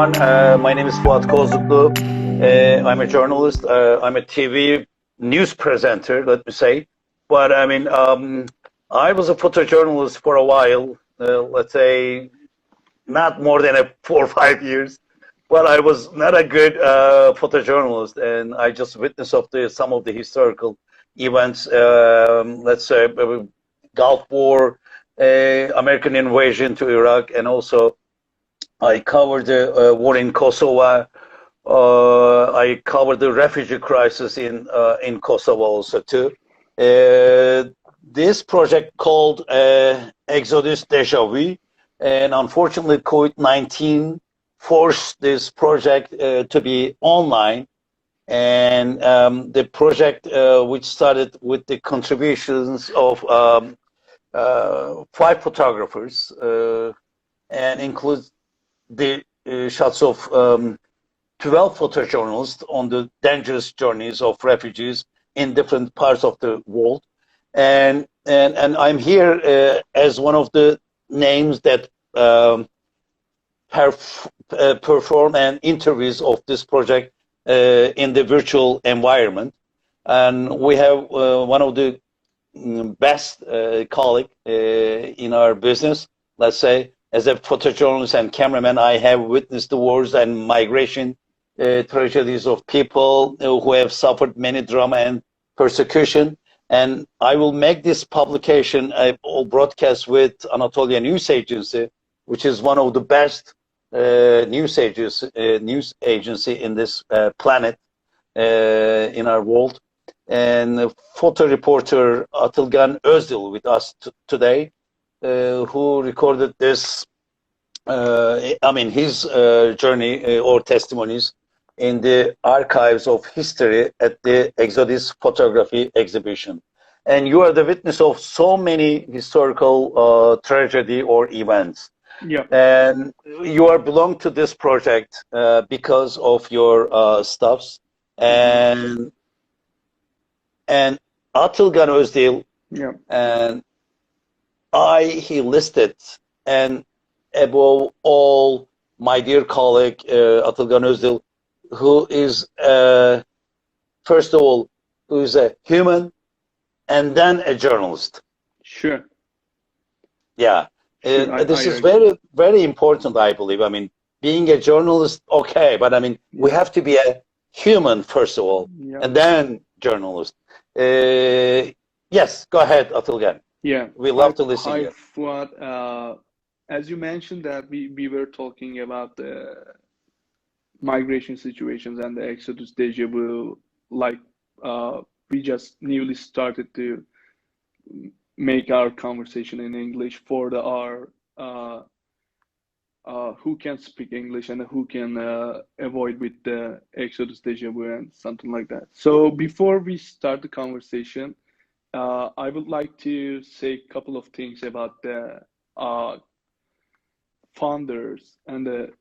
everyone. My name is Fuat Kozluklu. I'm a journalist. I'm a TV news presenter, let me say. But I mean, I was a photojournalist for a while, let's say not more than 4 or 5 years. Well, I was not a good photojournalist, and I just witnessed some of the historical events, let's say Gulf War, American invasion to Iraq, and also I covered the war in Kosovo. I covered the refugee crisis in Kosovo also too. This project called Exodus Deja VU, and unfortunately, COVID-19 forced this project to be online. And the project, which started with the contributions of 5 photographers, and includes the shots of 12 photojournalists on the dangerous journeys of refugees in different parts of the world. And I'm here as one of the names that perform and interviews of this project in the virtual environment. And we have one of the best colleague in our business, let's say. As a photojournalist and cameraman, I have witnessed the wars and migration tragedies of people who have suffered many drama and persecution. And I will make this publication a broadcast with Anatolian News Agency, which is one of the best news agency in this planet, in our world. And photo reporter Atilgan Odzil with us today, who recorded this, his journey or testimonies in the archives of history at the Exodus Photography Exhibition. And you are the witness of so many historical tragedy or events. Yeah. And you are belong to this project because of your stuffs. And Atilgan Odzil, Yeah. and he listed, and above all, my dear colleague Atilgan Odzil, who is first of all, who is a human and then a journalist. Sure. Yeah. Sure. This is very, very important, I believe. I mean, being a journalist, okay, but I mean, we have to be a human first of all, and then journalist. Yes, go ahead, Atilgan. Yeah, we love to listen to you. Fuat, as you mentioned that we were talking about the migration situations and the Exodus Deja VU, like we just newly started to make our conversation in English for our who can speak English and who can avoid with the Exodus Deja VU and something like that. So before we start the conversation, I would like to say a couple of things about the founders and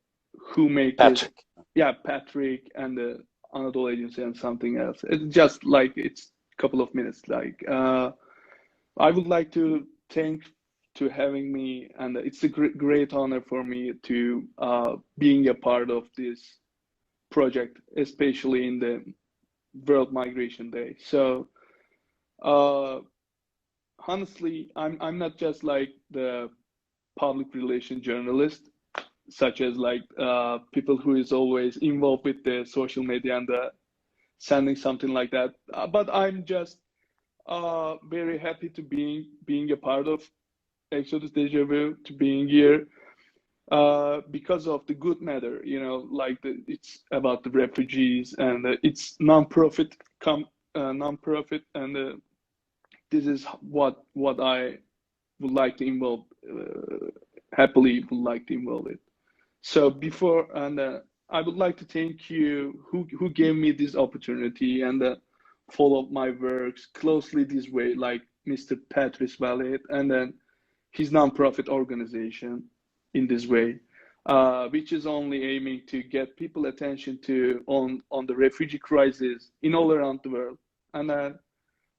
who make Patrick. it. Yeah, Patrick and the Anadolu Agency and something else. It's just like it's a couple of minutes. Like I would like to thank to having me, and it's a great honor for me to being a part of this project, especially in the World Migration Day. So. Honestly, I'm not just like the public relation journalist, such as like people who is always involved with the social media and sending something like that. But I'm just very happy to being a part of Exodus Deja VU, to being here because of the good matter, you know, like it's about the refugees and it's non-profit and this is what I would like to involve, happily would like to involve it. So before, and I would like to thank you who gave me this opportunity and follow my works closely this way, like Mr. Patrice Vallet and then his nonprofit organization in this way, which is only aiming to get people attention to on the refugee crisis in all around the world. And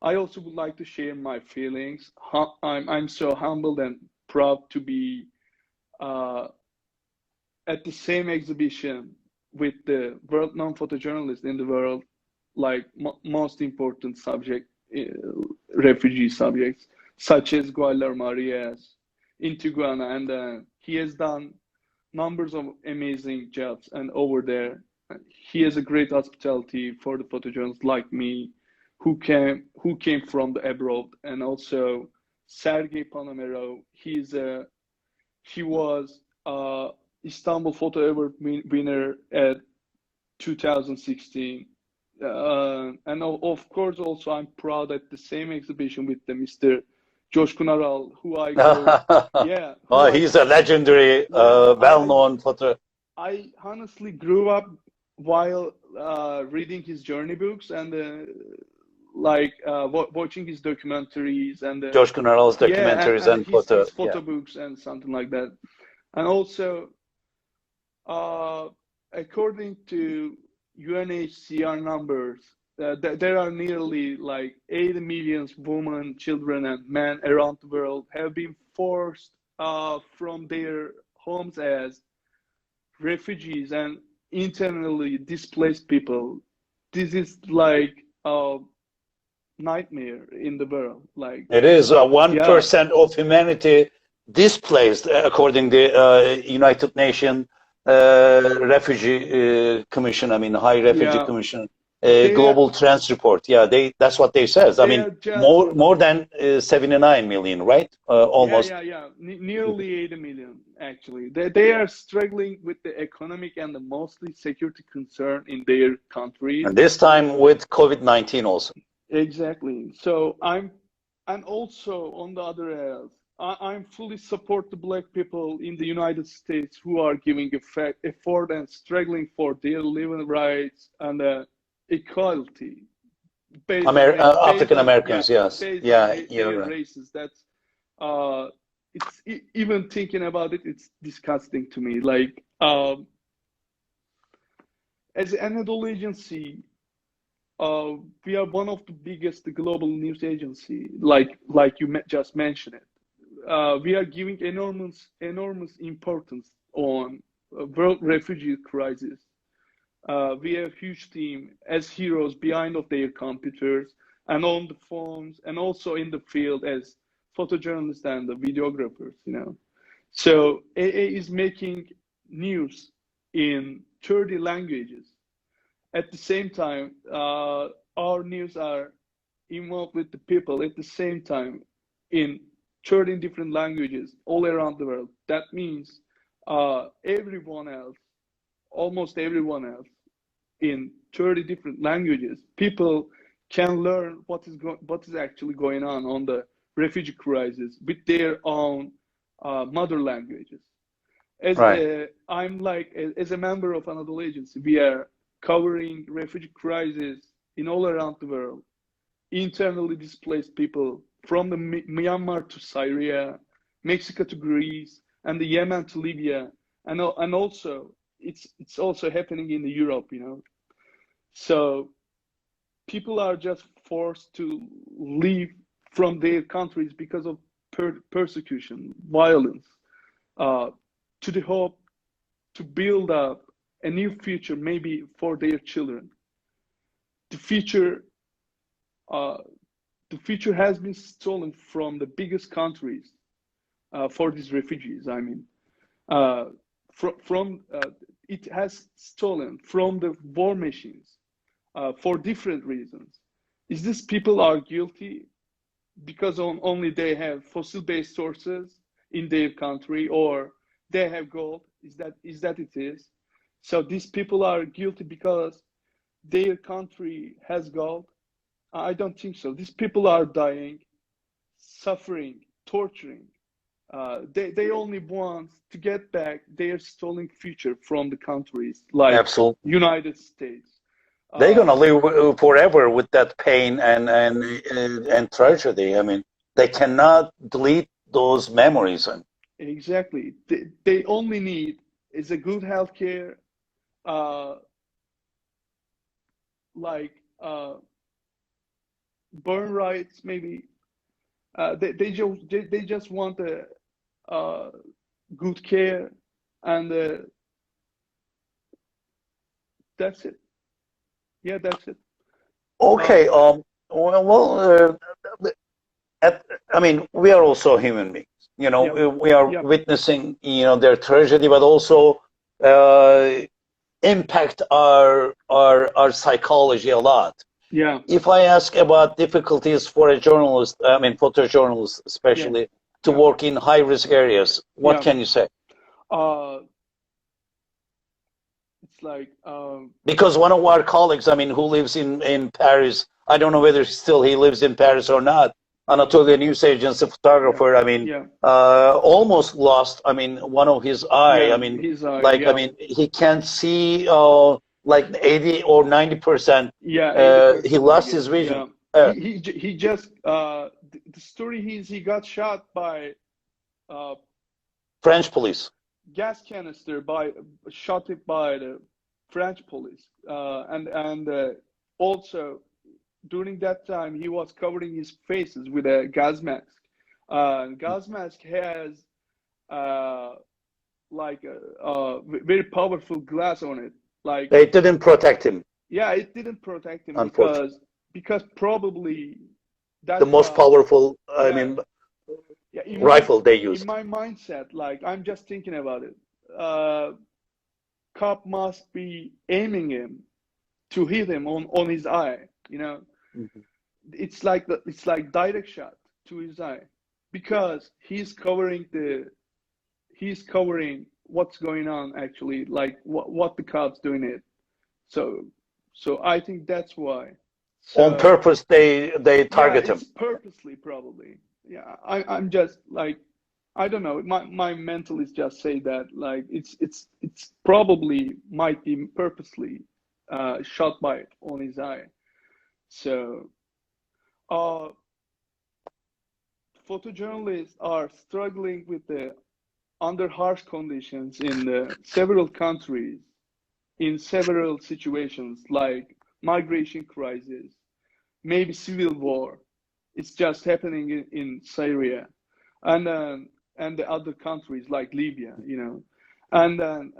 I also would like to share my feelings. I'm so humbled and proud to be at the same exhibition with the world-known photojournalists in the world, like most important subject, refugee subjects, such as Guaylar Marias in Tijuana, and he has done numbers of amazing jobs. And over there, he has a great hospitality for the photojournalists like me, who came from the abroad, and also Sergey Panamero. He was Istanbul Photo Award winner at 2016. And of course, also I'm proud at the same exhibition with the Mr. Coşkun Aral, who I yeah, who Oh, he's a legendary, yeah, well-known photo. I honestly grew up while reading his journey books and like watching his documentaries and Coşkun Aral's yeah, documentaries and and photo. his photo books and something like that. And also, according to UNHCR numbers, there are nearly like 80 million women, children, and men around the world have been forced from their homes as refugees and internally displaced people. This is like a nightmare in the world. Like It is yeah, 1% of humanity displaced, according to the United Nations Refugee Commission. I mean, High Refugee yeah. Commission, They are, Global Trends Report. Yeah, that's what they says. I they mean, are just more than 79 million, right? Almost. yeah. Nearly 80 million actually. They are struggling with the economic and the mostly security concern in their countries. And this time with COVID-19 also. Exactly. So and also on the other hand, I'm fully support the black people in the United States who are giving effort and struggling for their living rights and equality based African on yeah Americans, yes. based on Yeah, you're their right. races. That's uh it's even thinking about it, it's disgusting to me. Like as an adult agency, we are one of the biggest global news agency, like you just mentioned it. We are giving enormous importance on world refugee crisis. We have huge team as heroes behind of their computers and on the phones and also in the field as photojournalists and the videographers, you know. So AA is making news in 30 languages. At the same time, our news are involved with the people at the same time in 13 different languages all around the world. That means everyone else, almost everyone else, in 30 different languages, people can learn what is actually going on the refugee crisis with their own mother languages. As Right. I'm like as a member of another agency, we are covering refugee crisis in all around the world, internally displaced people from the Myanmar to Syria, Mexico to Greece, and the Yemen to Libya, and also it's also happening in Europe, you know. So people are just forced to leave from their countries because of persecution, violence, to the hope to build up a new future, maybe for their children. The future, uh, the future has been stolen from the biggest countries for these refugees. I mean, uh, from it has stolen from the war machines for different reasons. Is this people are guilty because only they have fossil-based sources in their country, or they have gold? Is that it is? So these people are guilty because their country has gold? I don't think so. These people are dying, suffering, torturing. They only want to get back their stolen future from the countries like Absolutely. United States. They're Uh, gonna live forever with that pain and tragedy. I mean, they cannot delete those memories. And exactly. They only need is a good healthcare, uh, like burn rights, maybe. They just want a good care and That's it. Yeah, that's it. Okay. I mean, we are also human beings. You know, Yeah, we are yeah, witnessing, their tragedy, but also impact our psychology a lot. yeah, If I ask about difficulties for a journalist, I mean, photojournalist yeah, especially, to yeah, work in high risk areas, what yeah. can you say? Uh, it's like Because one of our colleagues, I mean, who lives in Paris, I don't know whether still he lives in Paris or not, yeah, Anatolia News Agency yeah, photographer, I mean, yeah, almost lost, I mean, one of his eye. I yeah. mean, He's like, I yeah, mean, he can't see like 80 or 90%. yeah, He 80%, I lost guess. his vision. Yeah. He just the story is he got shot by uh French police. gas canister by shot it by the French police. And also during that time he was covering his faces with a gas mask. Gas mask has uh like a very powerful glass on it. Like They didn't protect him, yeah, it didn't protect him unfortunately. because probably The that most guy powerful, I yeah mean, yeah rifle they in used. my mindset, like I'm just thinking about it. Uh, cop must be aiming him to hit him on his eye. You know, Mhm. it's like direct shot to his eye because he's covering what's going on actually, like what the cops doing it. So so I think that's why. On So purpose, they yeah, target it's him. purposely probably. Yeah, I'm just like I don't know. My mental is just say that like it's probably might be purposely shot by on his eye. So uh photojournalists are struggling with the under harsh conditions in several countries in several situations like migration crisis, maybe civil war. It's just happening in Syria, and the other countries like Libya, you know, and then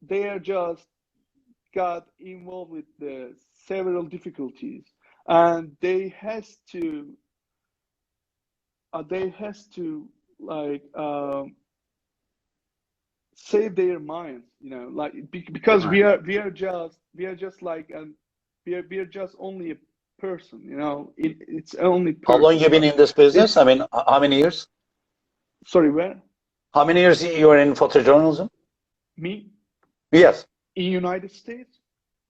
they are just got involved with the several difficulties, and they has to like save their minds, you know, like because Right. we are just like we are just only a person, you know. It's only How long you person. been in this business? It's I mean, how many years? sorry, where How many years you are in photojournalism? me Yes. in United States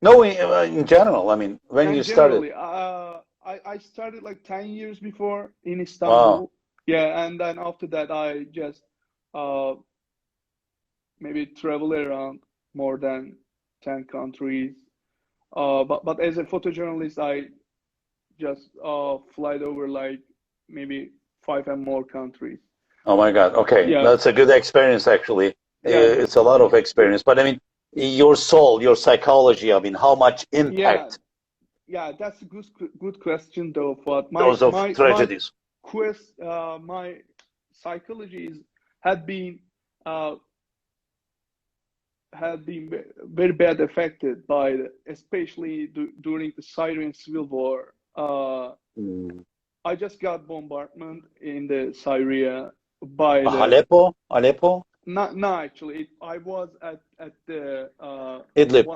No, in general. I mean, when you and started. generally, I started like 10 years before in Wow. Istanbul, yeah, and then after that I just uh maybe travel around more than 10 countries. But as a photojournalist, I just flight over like maybe five and more countries. Oh my God. Okay, Yeah, that's a good experience actually. yeah, It's a lot of experience. But I mean, your soul, your psychology. I mean, how much yeah, impact yeah. That's a good question though. But those of tragedies. my psychology had been uh, very bad affected by especially during the Syrian civil war. Mm. I just got bombardment in the Syria by the Aleppo, Aleppo, not no actually I was at the Idlib.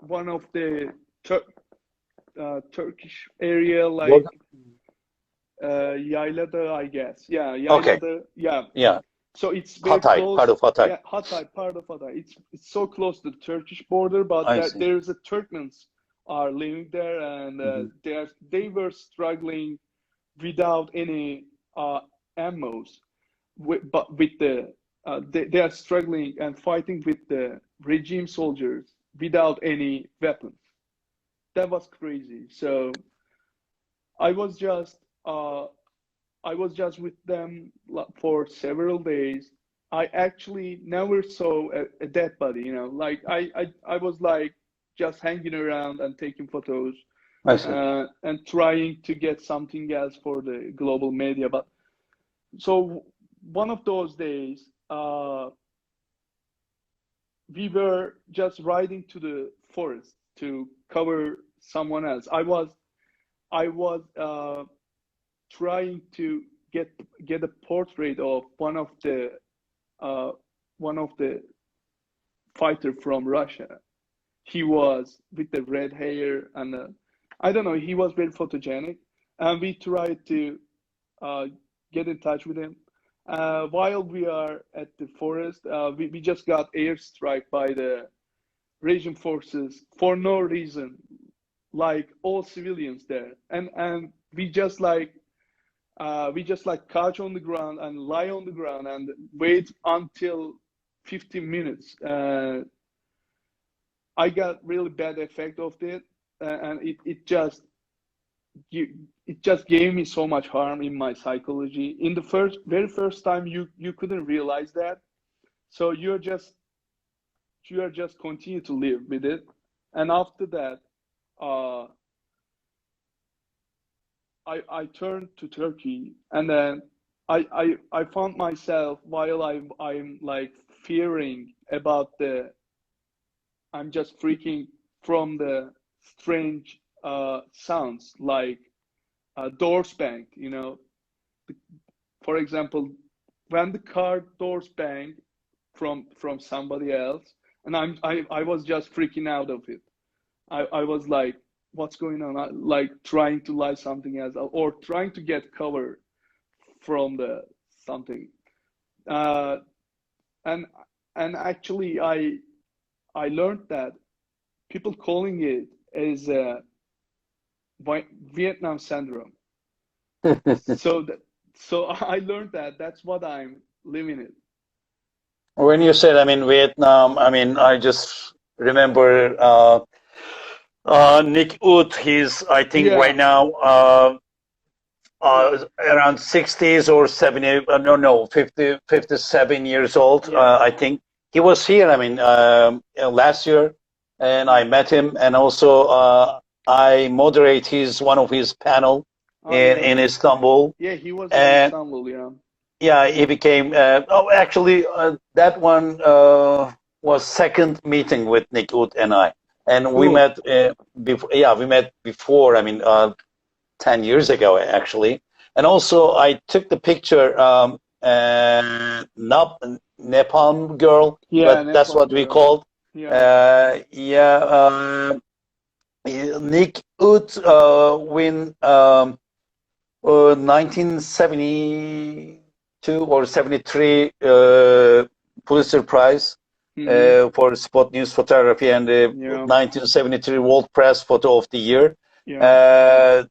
one of the Turkish area What? like Yaylada, I guess. Yeah, Okay. Yaylada. Yeah. Yeah. So it's very Hatay, part close. of Hatay. Yeah, Hatay, part of Hatay. It's so close to the Turkish border, but I that see. there's a Turkmens are living there, and Hmm. they were struggling without any ammos, but with they are struggling and fighting with the regime soldiers without any weapons. That was crazy. So I was just uh, I was just with them for several days. I actually never saw a dead body, you know. Like I was like just hanging around and taking photos I see. and trying to get something else for the global media. But so one of those days, we were just riding to the forest to cover someone else. I was trying to get a portrait of uh, one of the fighter from Russia. He was with the red hair and I don't know. He was very photogenic, and we tried to uh, get in touch with him. While we are at the forest, we just got airstrike by the Russian forces for no reason, like all civilians there, and we just like couch on the ground and lie on the ground and wait until 15 minutes. I got really bad effect of it, and it just gave me so much harm in my psychology. In the very first time, you couldn't realize that, so you are just continue to live with it, and after that, uh, I turned to Turkey, and then I found myself while I'm like fearing about I'm just freaking from the strange sounds like doors bang, for example, when the car doors bang from somebody else, and I was just freaking out of it. I was like, what's going on? Like trying to lie something else or trying to get cover from the something. Uh, and and actually, I learned that people calling it is Vietnam syndrome. So so I learned that that's what I'm living it. When you said, I mean, Vietnam, I mean, I just remember Nick Ut. He's, I think, right Yeah, now yeah, around 60s or 70, no, 50, 57 years old. yeah, I think he was here, I mean, last year, and I yeah. met him, and also I moderate one of his panel Oh yeah, in Istanbul, yeah. He was in and Istanbul. Yeah. yeah, he became. Oh, actually, that one was second meeting with Nick Ut and I, and we Cool. met before. Yeah, we met before. I mean, 10 years ago, actually. And also, I took the picture, Nepal girl, Yeah, but that's Nepal what we girl. called. Yeah. Yeah, Nick Ut win 1972 or 73 Pulitzer Prize Mm-hmm. for spot news photography, and the Yeah. 1973 World Press Photo of the Year. Yeah. Uh,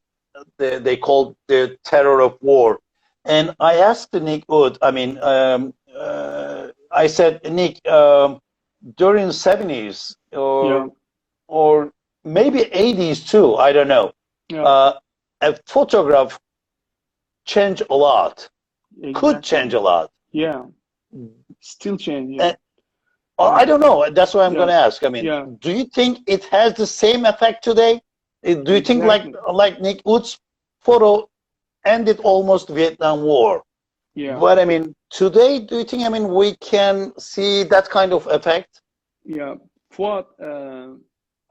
they called the terror of war. And I asked Nick Wood, I mean, I said, Nick, during 70s Yeah. or maybe 80s too, I don't know, Yeah. uh, a photograph changed a lot, could change Exactly. a lot. Yeah. Still changing. And I Yeah. don't know. That's why I'm going Yeah. to ask. I mean, Yeah. do you think it has the same effect today? Do you think Exactly. like Nick Wood's photo ended almost Vietnam War? Yeah. But I mean, today, do you think, I mean, we can see that kind of effect? Yeah. What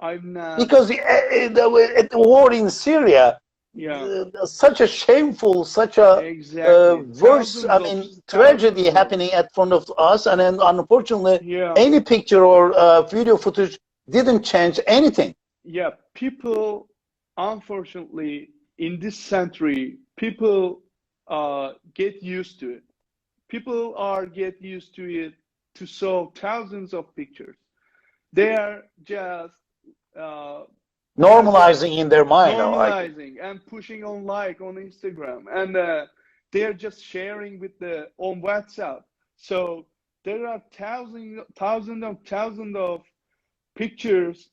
I'm not. Because the war in Syria, Yeah. such a shameful, such a Exactly. worse, I mean, tragedy Thousands of. happening at front of us. And then, unfortunately, Yeah. any picture or video footage didn't change anything. Yeah. People, unfortunately, in this century, people get used to it. People are get used to it to show thousands of pictures. They are just uh, they are just Normalizing in their mind, I think. normalizing and pushing on like on Instagram, and they are just sharing with the on WhatsApp. So there are thousands of pictures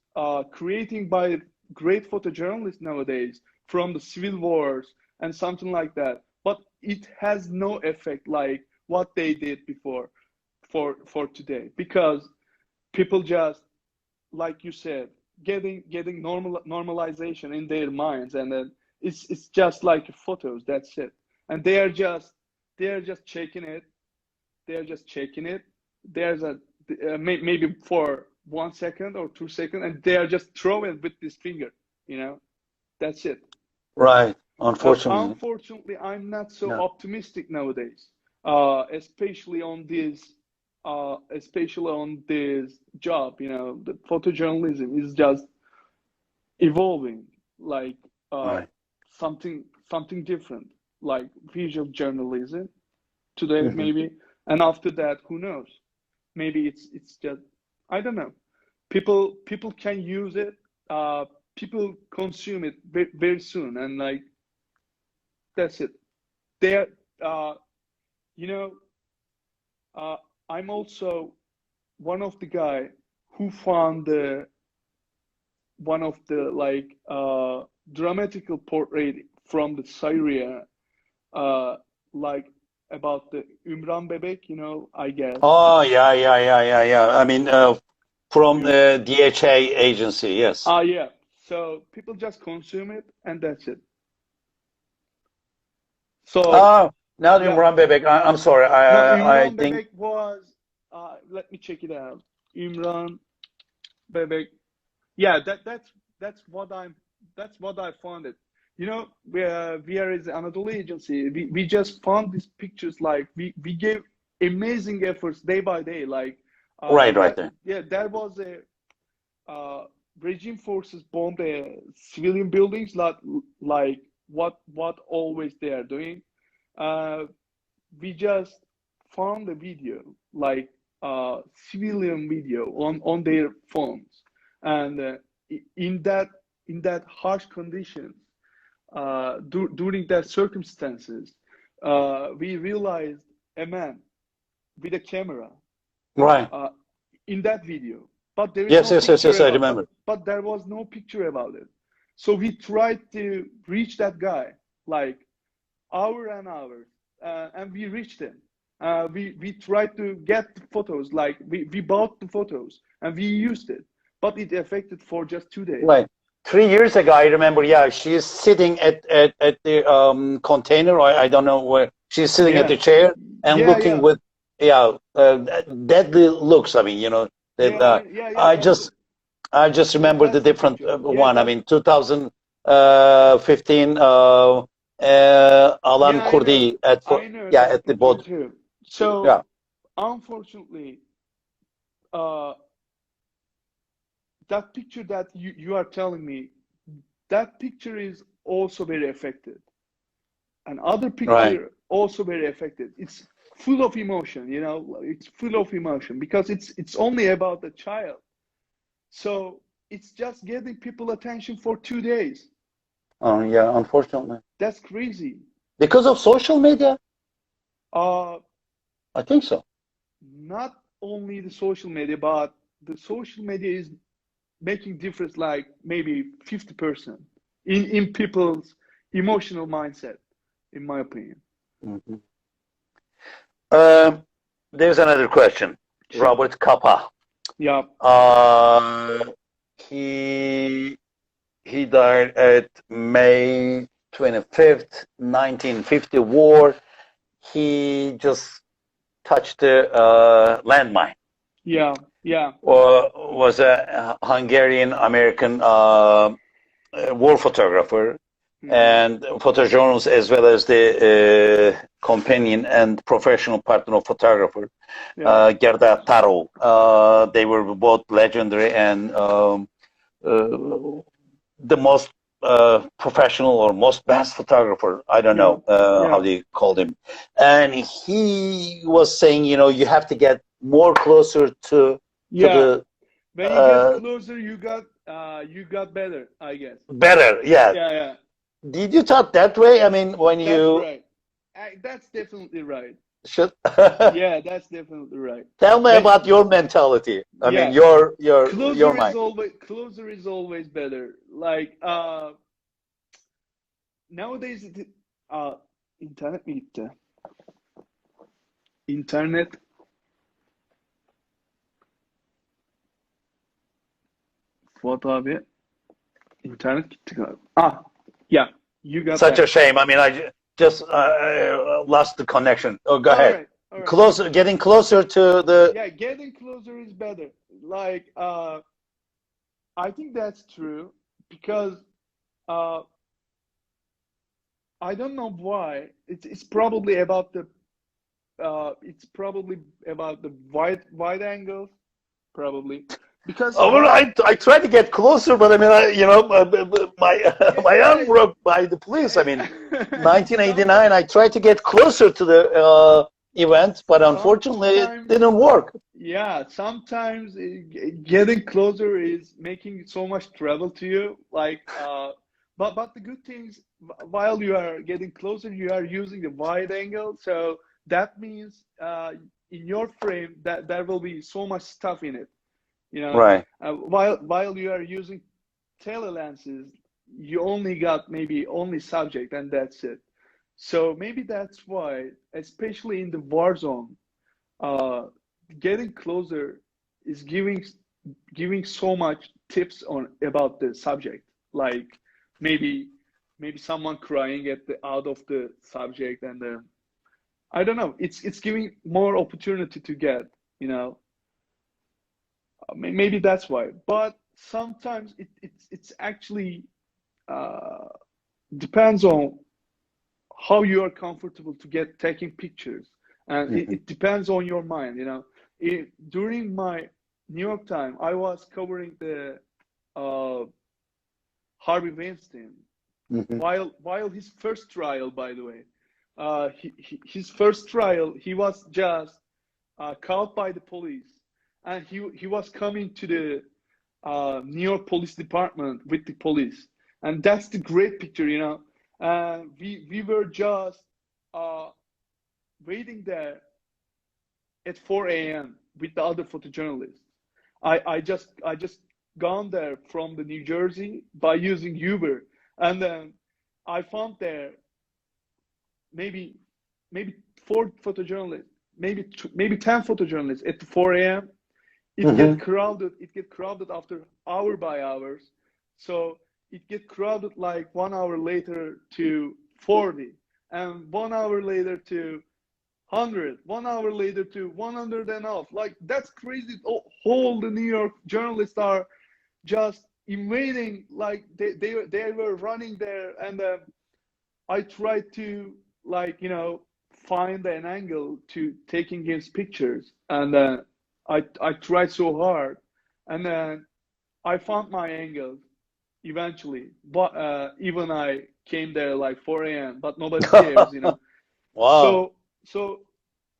creating by great photojournalists nowadays from the civil wars and something like that. But it has no effect like what they did before for today, because people just, like you said, getting normalization in their minds, and then it's just like photos, that's it. And they are just checking it. They are just checking it. There's a maybe for 1 second or 2 seconds, and they are just throwing with this finger, you know. That's it. Right. Unfortunately. Unfortunately, I'm not so Yeah. optimistic nowadays, especially on this job. You know, the photojournalism is just evolving, like Right. something different, like visual journalism today, Mhm. maybe, and after that, who knows? Maybe it's just, I don't know. People can use it. People consume it very, very soon, and like that's it. There, you know, I'm also one of the guy who found one of the like dramatical portrait from the Syria, like about the Ümran Bebek, you know, I guess. Oh, yeah. I mean, from the DHA agency, yes. Yeah. So people just consume it, and that's it. So now the yeah. Imran Bebek. I'm sorry. No, I Ümran think Bebek was. Let me check it out. Ümran Bebek. Yeah, that's what I found it. You know, we are as Anadolu agency. We just found these pictures. Like we gave amazing efforts day by day. Like right there. yeah, there was a regime forces bombed civilian buildings, like what always they are doing. We just found a video, like civilian video on their phones, and in that harsh conditions, during that circumstances, we realized a man with a camera, Right. in that video, but there is Yes, no yes, picture I about, remember. but there was no picture about it. So we tried to reach that guy, like hour and hours, and we reached him. We tried to get the photos, like we bought the photos and we used it, but it affected for just 2 days. Right. 3 years ago, I remember. Yeah, she's sitting at the container. I don't know where she's sitting at the chair and looking with deadly looks. I mean, you know, I just remember the different one. I mean, 2015. Alan Kurdi at the boat. So unfortunately, that picture that you are telling me, that picture is also very affected. And other picture also very affected. It's full of emotion, you know, it's full of emotion because it's only about the child. So it's just getting people attention for 2 days. Oh yeah, unfortunately. That's crazy. Because of social media? I think so. Not only the social media, but the social media is making difference, like maybe 50% in people's emotional mindset, in my opinion. Mm-hmm. There's another question. Sure. Robert Capa. Yeah. He died at May 25th, 1950 war. He just touched the landmine. Yeah. Was a Hungarian-American war photographer and photojournalist, as well as the companion and professional partner of photographer, Gerda Taro. They were both legendary and the most professional or most best photographer. I don't know how they called him. And he was saying, you know, you have to get more closer to the. When you get closer, you got better, I guess. Better, yeah. Yeah. Did you thought that way? I mean, when that's right. That's definitely right. Yeah, that's definitely right. Tell me about your mentality. I mean, your mind. Closer is always better. Like nowadays, internet mi gitti? İnternet. Fuat abi. İnternet gitti galiba. You got such a shame. I mean, I just lost the connection. Oh, go ahead. All right. Closer, getting closer to the. Yeah, getting closer is better. Like, I think that's true because uh, I don't know why. It's probably about the wide angles, probably because Oh, well, wide. I tried to get closer, but I mean, my Yeah, my arm yeah. broke by the police. I mean, Some 1989. I tried to get closer to the event, but unfortunately, it sometimes, didn't work. yeah, sometimes getting closer is making so much trouble to you. Like, but the good things, while you are getting closer, you are using the wide angle. So that means in your frame that there will be so much stuff in it. You know, Right. while you are using telelenses, you only got maybe only subject and that's it. So maybe that's why, especially in the war zone, uh, getting closer is giving so much tips on about the subject. Like maybe maybe someone crying at the out of the subject, and I don't know. It's giving more opportunity to get. You know, maybe that's why. But sometimes it's actually uh, depends on how you are comfortable to get taking pictures, and Hmm. it depends on your mind. You know, during my New York time, I was covering the uh, Harvey Weinstein Hmm. while his first trial, by the way, his first trial, he was just caught by the police, and he was coming to the New York Police Department with the police, and that's the great picture, you know. And we were just uh, waiting there at 4 a.m. with the other photojournalists. I just gone there from the New Jersey by using Uber, and then I found there maybe maybe four photojournalists, maybe 10 photojournalists at 4 a.m. Hmm. It get crowded after hour by hours. So it get crowded like 1 hour later to 40, and 1 hour later to 100, 1 hour later to 100 and off. Like that's crazy. Whole the New York journalists are just invading, like they were running there, and I tried to, like, you know, find an angle to taking his pictures, and I tried so hard, and then I found my angles eventually. But even I came there like 4 a.m. But nobody cares, you know. Wow. So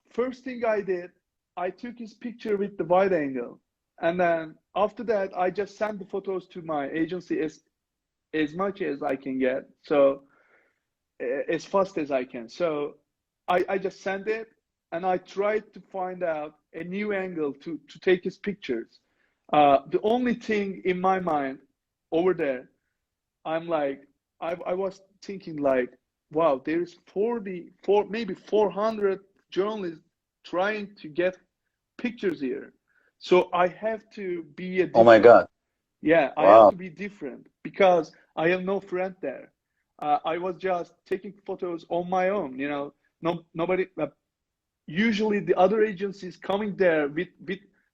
first thing I did, I took his picture with the wide angle, and then after that I just sent the photos to my agency as much as I can get. So as fast as I can. So I just sent it, and I tried to find out a new angle to take his pictures. The only thing in my mind over there, I'm like, I was thinking like, wow, there's 44, maybe 400 journalists trying to get pictures here. So I have to be a Oh my different. God. Yeah, I have Wow. to be different because I have no friend there. I was just taking photos on my own, you know. Nobody. Usually, the other agencies coming there with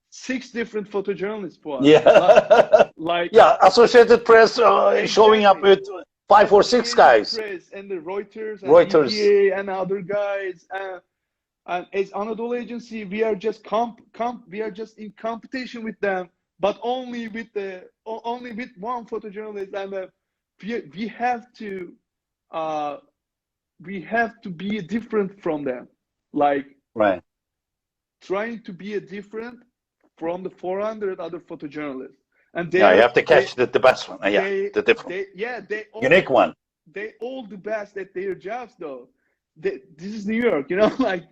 six different photojournalists for Yeah. like Yeah. Associated Press showing up exactly with five or six Associated guys. Press and the Reuters and Reuters. EPA and other guys. And as Anadolu agency, we are just we are just in competition with them, but only with one photojournalist, and we have to uh, we have to be different from them, like Right. trying to be a different from the 400 other photojournalists, and Yeah. You have to catch the best one. Yeah. they The different, they yeah unique one. they all the best at their jobs though. This is New York, you know, like.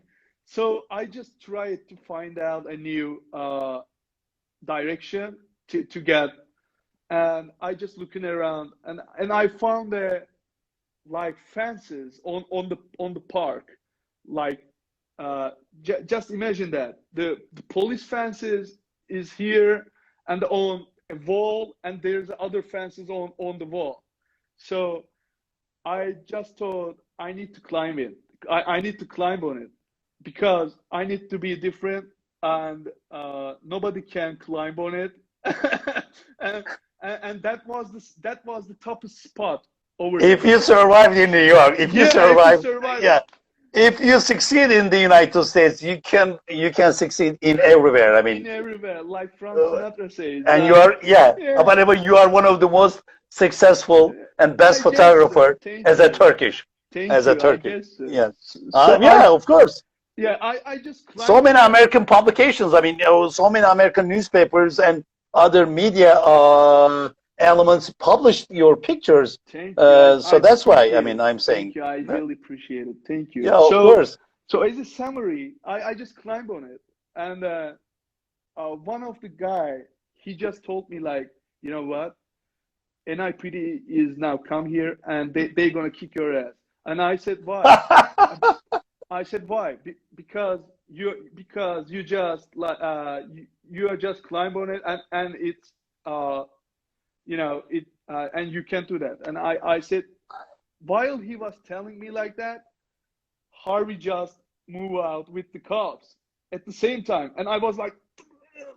So I just tried to find out a new direction to get, and I just looking around, and I found like fences on the park, like just imagine that the police fences is here and on a wall, and there's other fences on the wall. So I just thought I need to climb it. I need to climb on it. because I need to be different, and nobody can climb on it. and, and that was the toughest spot over If there. you survived in New York, if you Yeah, if you survive, survive yeah, it. if you succeed in the United States, you can succeed in everywhere. I In mean, everywhere, like Frank uh, Sinatra says, and you like, are, yeah, yeah, whatever, you are one of the most successful and I best guess so. photographer Thank as a you. Turkish, Thank you. I guess so. yeah, So yeah, of course. I just So climbed many on it. American publications. I mean, so many American newspapers and other media elements published your pictures. Thank you. So I that's why, I appreciate mean, it. I'm Thank saying, you. I really appreciate it. Thank you. yeah, of course. So as a summary, I just climbed on it, and one of the guy, he just told me like, you know what, NIPD is now come here and they're gonna kick your ass. And I said why? I said why? Because you just like you are just climb on it, and it's you know it and you can't do that. And I said, while he was telling me like that, Harvey just move out with the cops at the same time, and I was like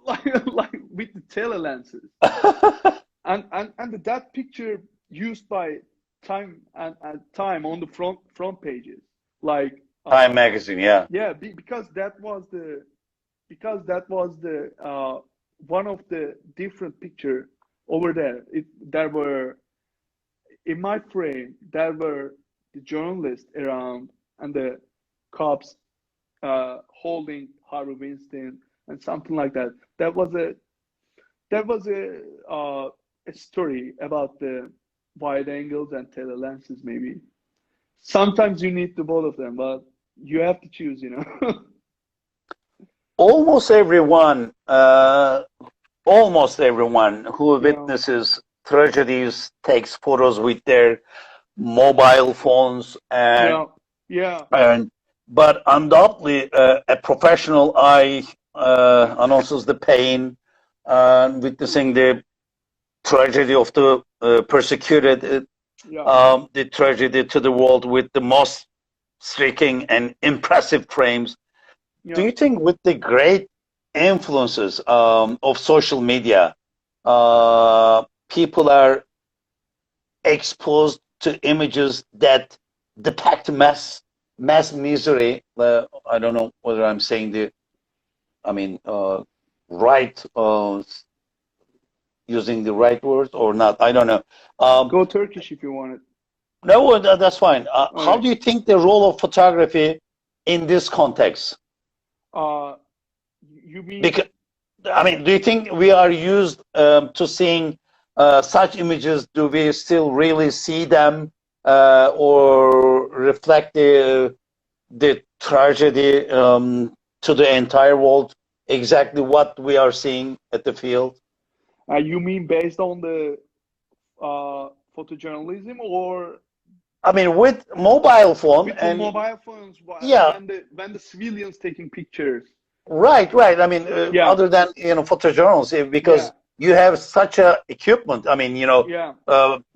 like with the telelenses, and that picture used by and Time on the front pages, like Time magazine, yeah. yeah, because that was the one of the different picture over there. There were, in my frame, there were the journalists around and the cops holding Harvey Weinstein and something like that. That was a story about the wide angles and telelenses. Maybe sometimes you need the both of them, but you have to choose. You know. Almost everyone, almost everyone who Yeah. witnesses tragedies takes photos with their mobile phones, Yeah. Yeah. and but undoubtedly a professional eye announces the pain, witnessing the tragedy of the persecuted, Yeah. the tragedy to the world with the most striking and impressive frames. Do Yeah. you think with the great influences of social media, people are exposed to images that depict mass misery? I don't know whether I'm saying I mean, right, using the right words or not. I don't know. Um, Go Turkish if you want it. no, that's fine. How Okay. do you think the role of photography in this context? Uh, you mean Because I mean, do you think we are used to seeing such images? Do we still really see them, or reflect the tragedy to the entire world? Exactly what we are seeing at the field. you mean based on the photojournalism, or I mean, with mobile phone with the and mobile phones yeah, when the civilians taking pictures? right, right. I mean, Yeah. other than photojournals, Yeah. because you have such a equipment. I mean, Yeah.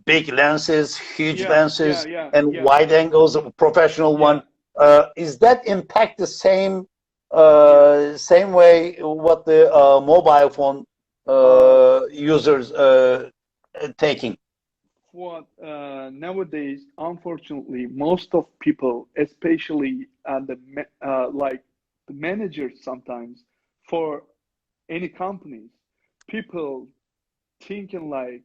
big lenses, huge Yeah. Yeah. lenses, Yeah. and Yeah. wide angles of a professional Yeah. one. Is that impact the Yeah. same way what the mobile phone Uh, users taking? what nowadays, unfortunately, most of people, especially like the managers, sometimes for any companies, people thinking like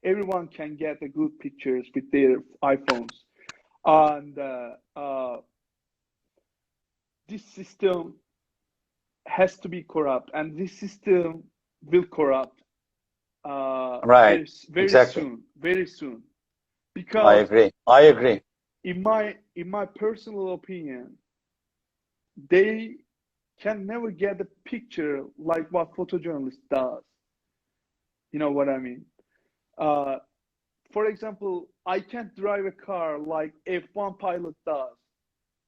everyone can get the good pictures with their iPhones, and this system has to be corrupt, and this system will corrupt Right, exactly. very soon, I because agree. I agree. in my personal opinion, they can never get a picture like what photojournalist does. You know what I mean? Uh, for example, I can't drive a car like F1 pilot does,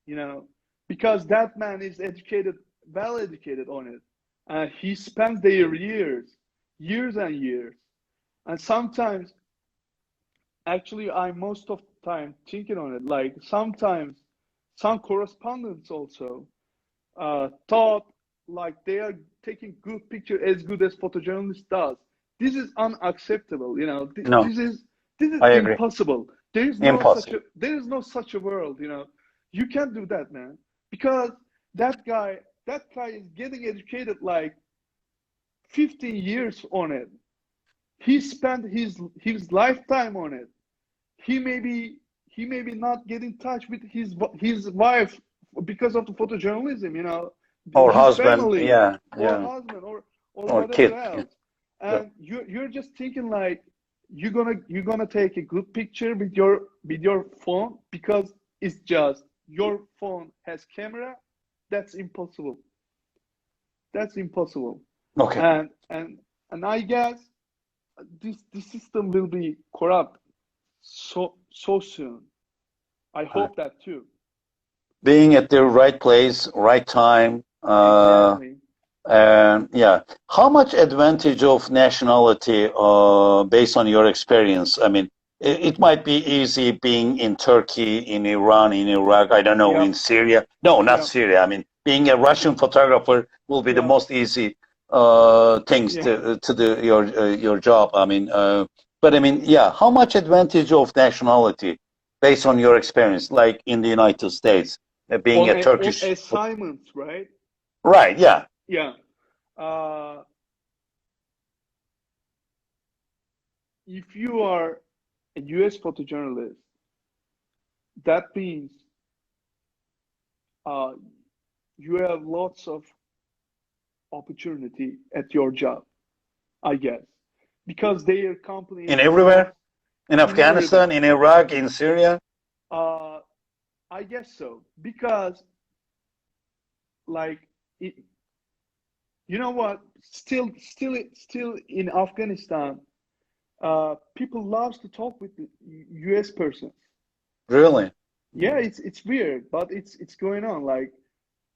you know, because that man is educated, well educated on it. He spends there years and years. And sometimes, actually, I most of the time thinking on it, like sometimes some correspondents also, thought like they are taking good picture as good as photojournalist does. This is unacceptable. You know, No, this is I agree. impossible. Impossible. There is no such a world. You know, you can't do that, man, because that guy is getting educated like 15 years on it. He spent his lifetime on it. He may be not get in touch with his wife because of the photojournalism, you know, Or his husband, family yeah, or yeah, husband or or whatever kid. else. Yeah. And you're just thinking like you're gonna take a good picture with your phone because it's just your phone has camera. That's impossible. That's impossible. Okay. And I guess this system will be corrupt so soon. I Uh, hope that too. Being at the right place, right time. Exactly. And yeah, how much advantage of nationality, based on your experience? I mean, it might be easy being in Turkey, in Iran, in Iraq, I don't know, in Yep. Syria. No, not Yep. Syria. I mean, being a Russian photographer will be the Yep. most easy things Yeah. to do your job. I mean, but I mean, yeah, how much advantage of nationality based on your experience, like in the United States, being a On Turkish, assignments, right? right? Yeah. Yeah. Uh, if you are a US photojournalist, that means uh, you have lots of opportunity at your job, I guess, because their companies In loves everywhere? In in everywhere. Afghanistan, in Iraq, in Syria? Uh, I guess so because like it, you know what? Still in Afghanistan, people loves to talk with the U.S. persons. Really? Yeah, it's weird, but it's going on. Like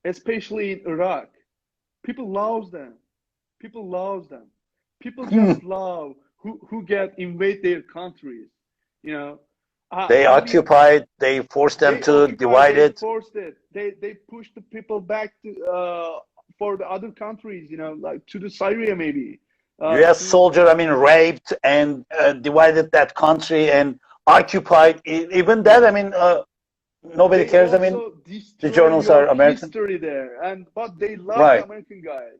especially in Iraq, people loves them. People loves them. People Hmm. just love who get invade their countries. You know, They I've been occupied, they forced them they to occupied, divide they it. forced it, they pushed the people back to for the other countries. You know, like to the Syria maybe. US To soldier, I mean, raped and divided that country and occupied. Even that, I mean, nobody they cares. I mean, also the destroy journals your are American. history there, and but they love the Right. American guys.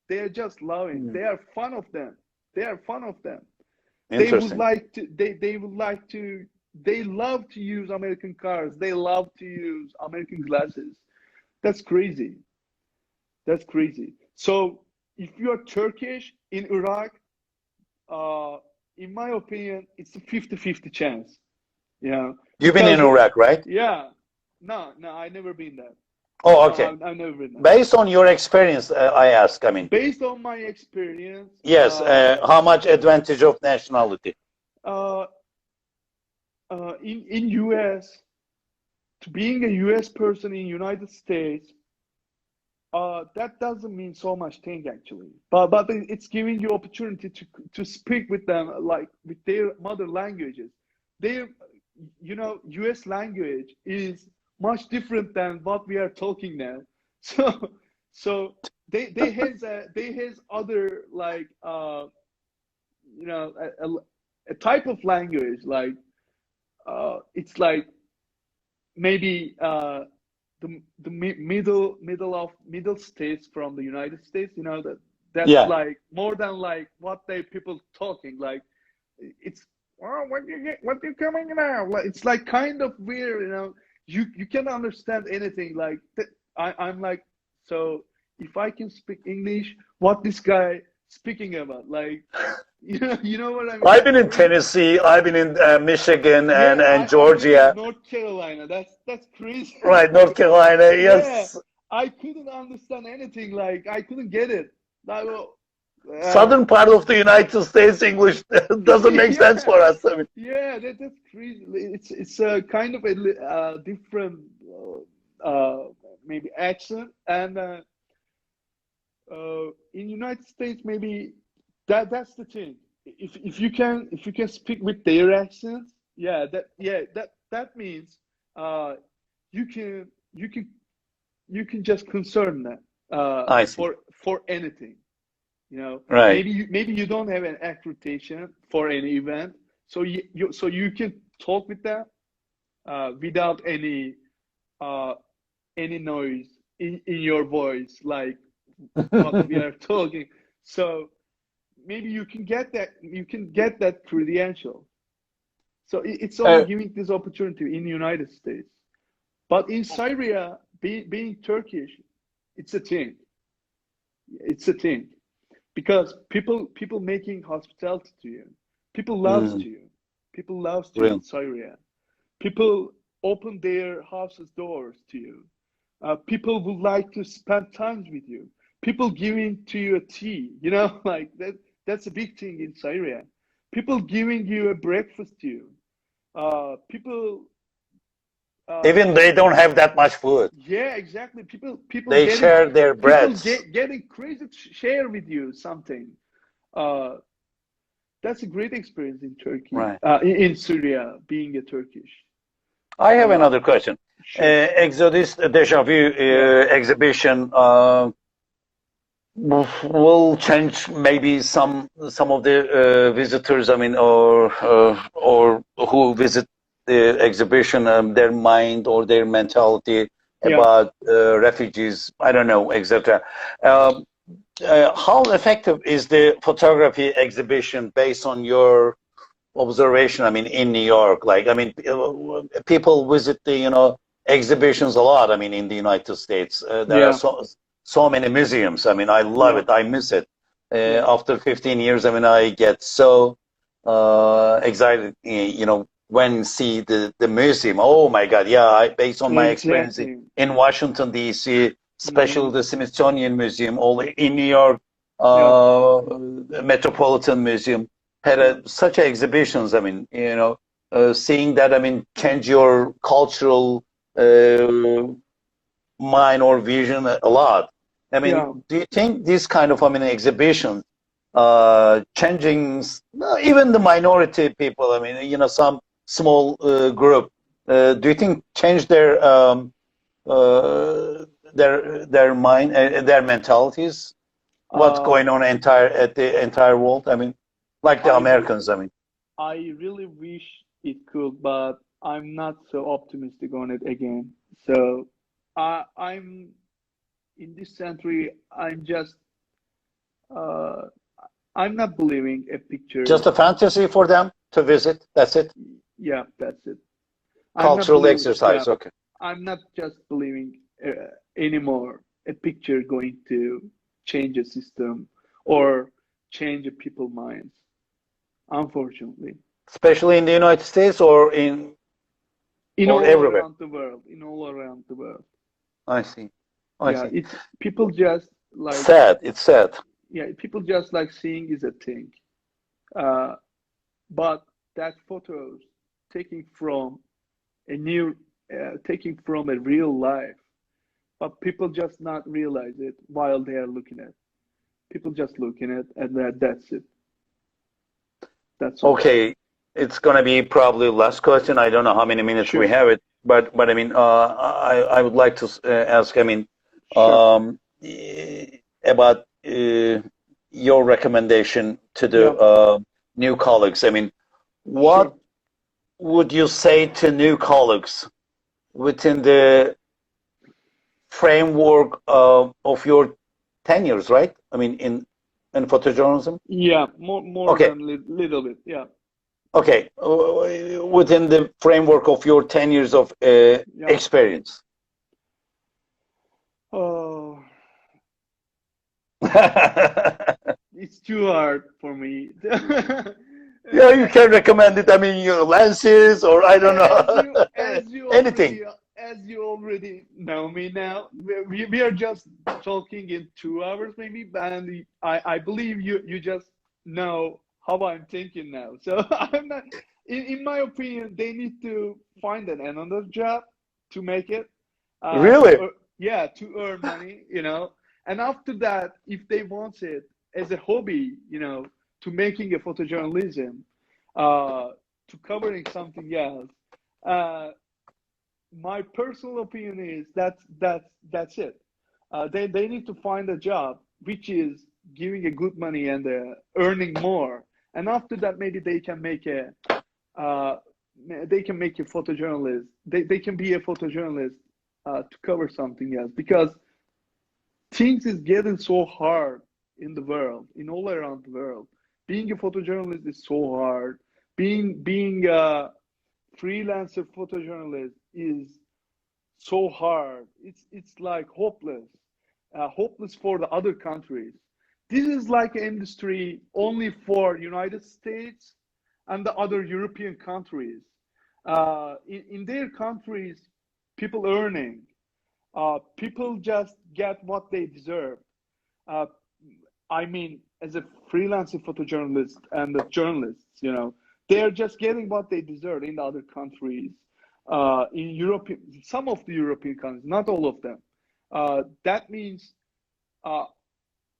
They are just loving. Hmm. They are fun of them. They are fun of them. They would Interesting. like to. They would like to. They love to use American cars. They love to use American glasses. That's crazy. That's crazy. So if you're Turkish in Iraq, uh, in my opinion, it's a 50-50 chance. Yeah, You've been in because Iraq, right? yeah, no, I never been there. Oh, No, okay. I've never been there. Based on your experience, I ask, I mean, Based on my experience, yes, how much advantage of nationality? uh, in US, to being a US person in United States, that doesn't mean so much thing actually. But it's giving you opportunity to speak with them like with their mother languages. Their US language is much different than what we are talking now. So so they has other like you know a type of language like it's like maybe the middle states from the United States, you know that's Yeah. like more than like what they people talking like it's oh what you coming now like it's like kind of weird, you know, you can't understand anything like I'm like so if I can speak English, what this guy speaking about like you know what I mean? I've been That's in crazy. Tennessee, I've been in Michigan Yeah, and I've been in Georgia, North Carolina. That's crazy. right? North Carolina, Yeah, yes. I couldn't understand anything. Like I couldn't get it. Like, well, Southern part of the United States English doesn't make sense yeah, for us. I mean, yeah, that's crazy. It's a kind of a different maybe accent, and in United States maybe that's the thing. If you can speak with their accents, yeah, that means uh, you can you can just concern that I see. for anything. You know, Right. maybe you don't have an accreditation for any event, so you can talk with them without any noise in your voice, like what we are talking. So maybe you can get that credential. So it's only giving this opportunity in the United States. But in Syria, being Turkish, it's a thing. It's a thing. Because people making hospitality to you. People loves to you. People loves to you in Syria. People open their houses doors to you. People would like to spend time with you. People giving to you a tea, you know, like that's a big thing in Syria. People giving you a breakfast to you. People Even they don't have that much food. yeah, exactly. People They share their breads. getting crazy to share with you something. That's a great experience in Turkey, Right. in Syria, being a Turkish. I have another question. Sure. Exodus Deja VU Exhibition will change maybe some of the visitors. I mean, or who visit the exhibition, their mind or their mentality about refugees. I don't know, etc. How effective is the photography exhibition based on your observation? I mean, in New York, like, I mean, people visit the exhibitions a lot. I mean, in the United States, there are so many museums. I mean, I love it. I miss it. After 15 years, I mean, I get so excited, when see the museum. Oh my God, based on my experience in Washington, D.C., especially the Smithsonian Museum, all in New York, Metropolitan Museum, had such exhibitions. I mean, seeing that, I mean, change your cultural mind or vision a lot. I mean, do you think this kind of, I mean, exhibition changing even the minority people? I mean, some small group. Do you think change their mind, their mentalities? What's going on at the entire world? I mean, like the Americans. I mean, I really wish it could, but I'm not so optimistic on it again. So I'm in this century. I'm not believing a picture. Just a fantasy for them to visit. That's it. Yeah, that's it. Cultural exercise. Okay. I'm not just believing anymore a picture going to change a system or change people's minds. Unfortunately. Especially in the United States or all everywhere around the world. In all around the world. I see. I see. It's people just like sad. It's sad. Yeah, people just like seeing is a thing. But that photos taking from a real life, but people just not realize it while they are looking at. People just looking at and that's it. That's all. Okay. It's gonna be probably last question. I don't know how many minutes we have it, but I mean, I would like to ask. I mean, about your recommendation to the new colleagues. I mean, what would you say to new colleagues within the framework of your 10 years, right? I mean, in photojournalism. Yeah, more than little bit. Yeah. Okay, within the framework of your 10 years of experience. Oh, it's too hard for me. Yeah, you can recommend it. I mean, your lenses, or I don't know, anything. As you already know me now, we are just talking in 2 hours maybe, and I believe you just know how I'm thinking now. So I'm not. In my opinion, they need to find another job to make it. Really? To earn money, And after that, if they want it as a hobby, to making a photojournalism, to covering something else, my personal opinion is that's it. They need to find a job which is giving a good money and earning more, and after that maybe uh, they can make a photojournalist. They can be a photojournalist to cover something else, because things is getting so hard in the world, in all around the world. Being a photojournalist is so hard. Being a freelancer photojournalist is so hard. It's like hopeless, hopeless for the other countries. This is like an industry only for United States and the other European countries. In their countries, people earning, people just get what they deserve. Uh, I mean, as a freelancer photojournalist and the journalists, they're just getting what they deserve in the other countries. In European, some of the European countries, not all of them. That means uh,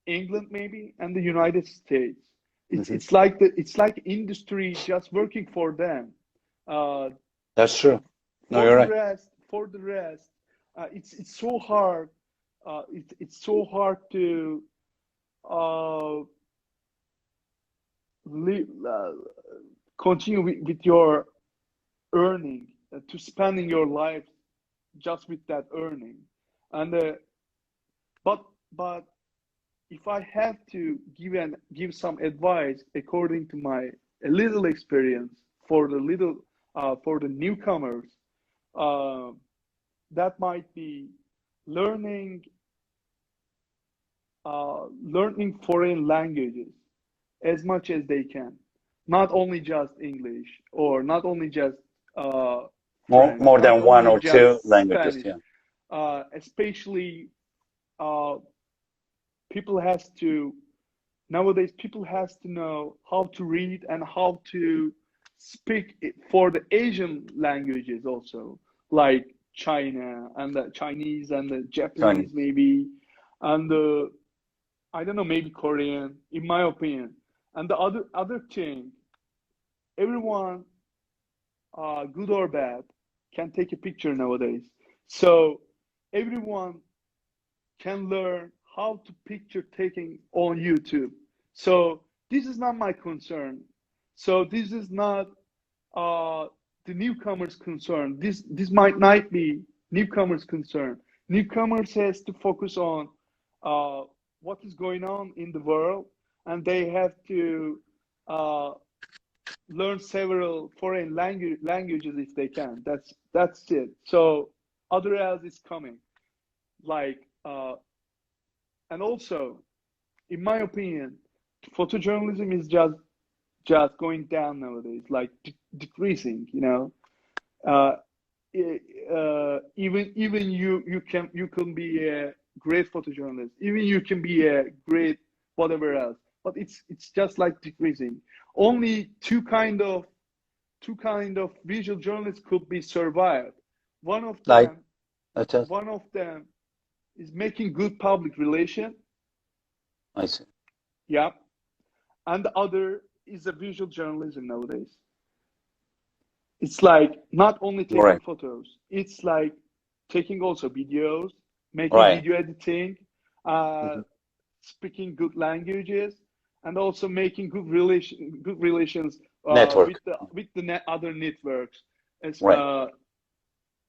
England maybe and the United States. Mhm. It's like industry just working for them. Uh, That's true. No, for you're the right. rest, it's so hard. It's so hard to uh, live, continue with your earning, to spending your life just with that earning. And but but if I have to give some advice according to my a little experience for the for the newcomers, uh, that might be learning learning foreign languages as much as they can, not only just English, or not only just uh, French, More not than one only or just two languages. Spanish. Yeah. Especially uh, people has to nowadays people has to know how to read and how to speak for the Asian languages also, like China and the Chinese and the Japanese Chinese. maybe, and the I don't know, maybe Korean, in my opinion. And the other thing, everyone, good or bad, can take a picture nowadays. So everyone can learn how to picture taking on YouTube. So this is not my concern. So this is not uh, the newcomers' concern. This might not be newcomers' concern. Newcomers has to focus on uh, what is going on in the world, and they have to uh, learn several foreign languages if they can. That's it. So other else is coming, like and also, in my opinion, photojournalism is just going down nowadays, like decreasing. Uh, even you can be a great photojournalist, even you can be a great whatever else, but it's just like decreasing. Only two kind of visual journalists could be survived. One of Like them I just one of them is making good public relation, I see. yeah, and the other is a visual journalism nowadays. It's like not only taking Right. photos, it's like taking also videos, making Right. video editing, uh, Hmm. speaking good languages, and also making good relations Network. with the other networks. As Right.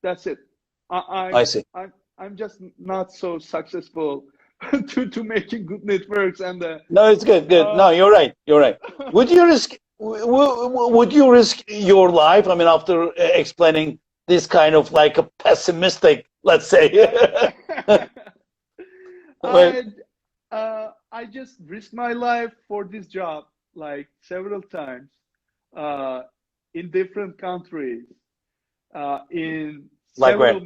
that's it. I see. I'm just not so successful to making good networks and No, it's good. Good. No, uh, you're right. You're right. Would you risk? Would you risk your life? I mean, after explaining this kind of like a pessimistic, let's say. Well, I I just risked my life for this job like several times uh, in different countries in like when?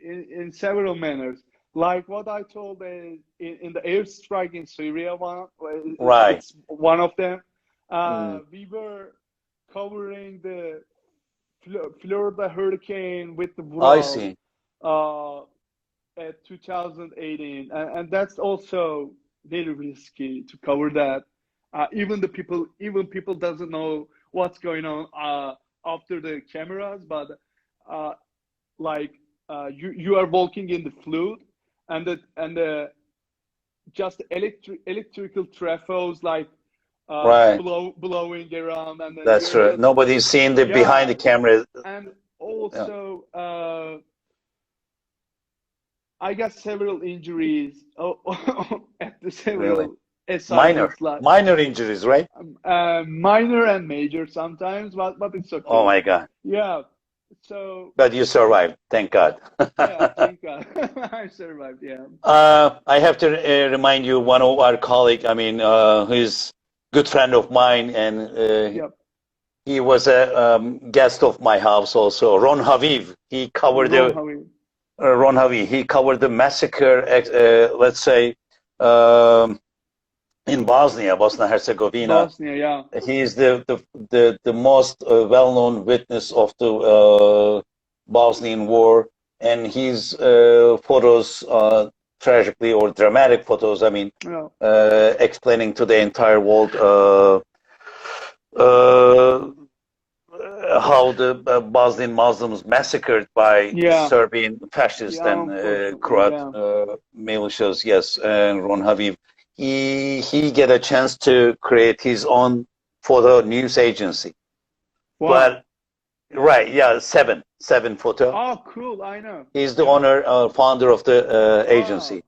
in several manners. Like what I told in the airstrike in Syria, Right. it's one of them. Mm, We were covering the Florida hurricane with the I Vural see. uh, at 2018, and that's also very risky to cover that. Even people doesn't know what's going on after the cameras, but uh, like you are walking in the fluid, and the just electrical trafos like Right. blowing around, and then That's you're right. just, Nobody's seeing the behind yeah. the camera. And Yeah. also I got several injuries at the Really. several assignments, like Minor injuries, right? minor and major sometimes, but it's Oh okay. my God. Yeah. So But you survived. Thank God. yeah, thank God. I survived. Yeah. I have to remind you, one of our colleague, I mean, who's good friend of mine, and Yep. he was a guest of my house also. Ron Haviv. He covered Ron the Haviv. Ron Haviv. He covered the massacre. Let's say in Bosnia Herzegovina. Bosnia. Yeah. He is the most well-known witness of the Bosnian War, and his photos, tragically or dramatic photos, I mean, Yeah. explaining to the entire world how the Bosnian Muslims massacred by Yeah. Serbian fascist Yeah. and Unfortunately. Croat Yeah. militias. Yes, and Ron Haviv. He get a chance to create his own photo news agency. Wow. But right, yeah, seven photo. Oh, cool. I know. He's the Yeah. owner, founder of the agency.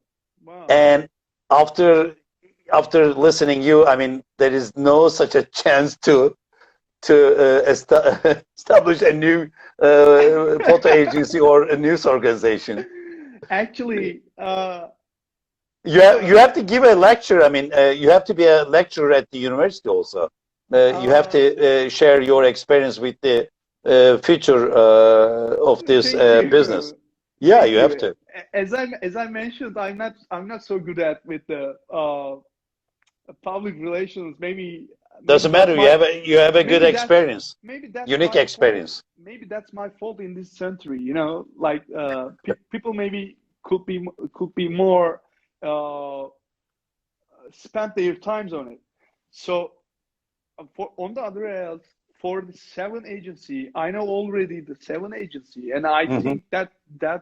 Wow. And after listening you, I mean, there is no such a chance to establish a new photo agency or a news organization. Actually, you have to give a lecture. I mean, you have to be a lecturer at the university also. You have to share your experience with the future of this thank you. business. Yeah, Thank you have to. As I mentioned, I'm not so good at with the public relations. Maybe Doesn't matter. You have a good experience. Maybe that's unique my experience. fault. Maybe that's my fault in this century. You know, like people maybe could be more spend their times on it. So on the other hand, for the 7 agency, I know already the 7 agency, and I think that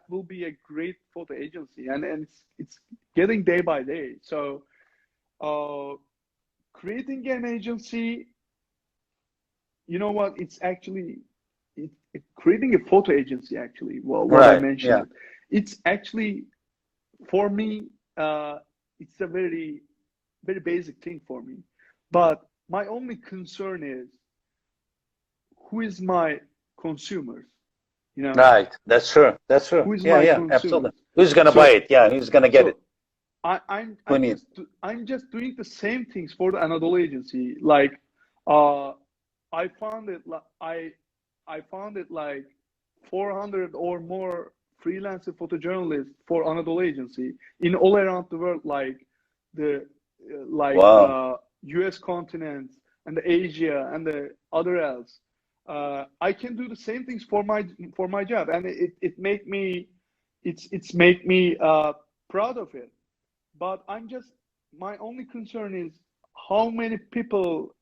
will be a great photo agency, and it's getting day by day. So creating an agency, you know what? It's actually creating a photo agency. Actually, well, what I mentioned, it's actually for me, it's a very basic thing for me. But my only concern is, who is my consumers? You know, right? That's true. That's true. Who is Yeah, my yeah, consumers? absolutely. Who's gonna buy it? Yeah, who's gonna get it? I'm just doing the same things for the Anadolu agency. Like, I found it like 400 or more freelancer photojournalists for Anadolu agency in all around the world, like US continent and the Asia and the other else. I can do the same things for my job, and it make me proud of it. But my only concern is how many people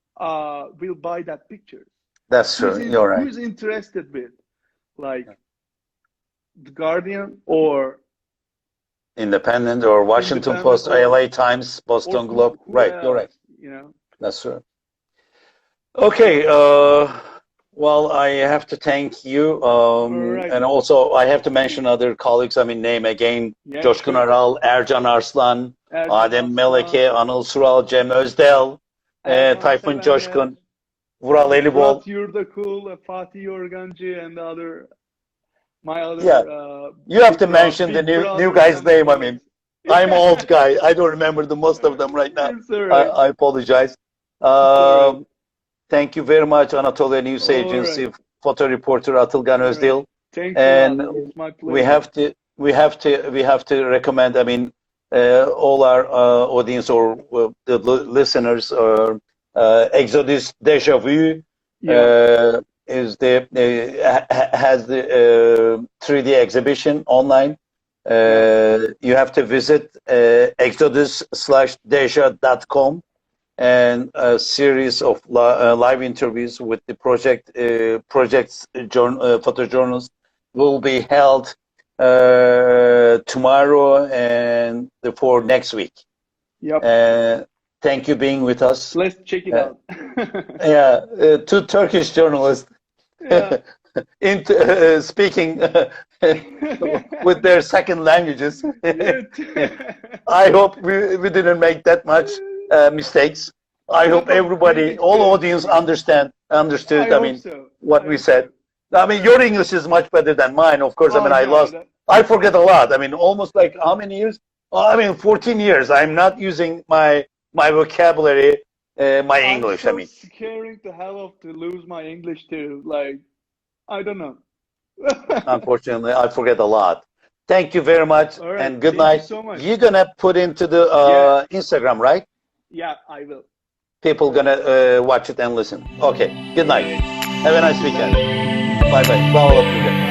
will buy that picture. That's true. You're right. Who's interested with, like, The Guardian or Independent or Washington Post, LA Times, Boston Globe. Right, you're right. You know. That's true. Okay. Well, I have to thank you, and also I have to mention other colleagues. I mean, name again: Coşkun Aral, Ercan Arslan, Adem Meleke, Anıl Sural, Cem Özdel, Tayfun Coşkun, Vural Elibol, Fırat Yurdakul, Fatih Yorgancı, and my other. Yeah, you have to mention the new guy's name. I mean, I'm old guy. I don't remember the most of them right now. I apologize. Thank you very much, Anatolia News Agency photo reporter Atilgan Odzil. Thank and you. It's my pleasure. we have to recommend. I mean, all our audience or the listeners, Exodus Deja VU has the 3D exhibition online. You have to visit exodus/deja.com. and a series of live interviews with the photojournalist will be held tomorrow and for next week. Yep. Thank you being with us. Let's check it out. Yeah, two Turkish journalists Yeah. speaking with their second languages. Yeah. I hope we didn't make that much mistakes. I hope everybody, all audience understood. I mean, So. what we said. I mean, your English is much better than mine, of course. I mean, I forget a lot. I mean, almost like how many years? I mean, 14 years. I'm not using my vocabulary, my English. I'm so I mean, scaring the hell of to lose my English too. Like, I don't know. unfortunately, I forget a lot. Thank you very much, All right. and good Thank night. you so much. You're gonna put into the Instagram, right? Yeah, I will. People gonna watch it and listen. Okay. Good night. Have a nice weekend. Bye bye. Sağ olun.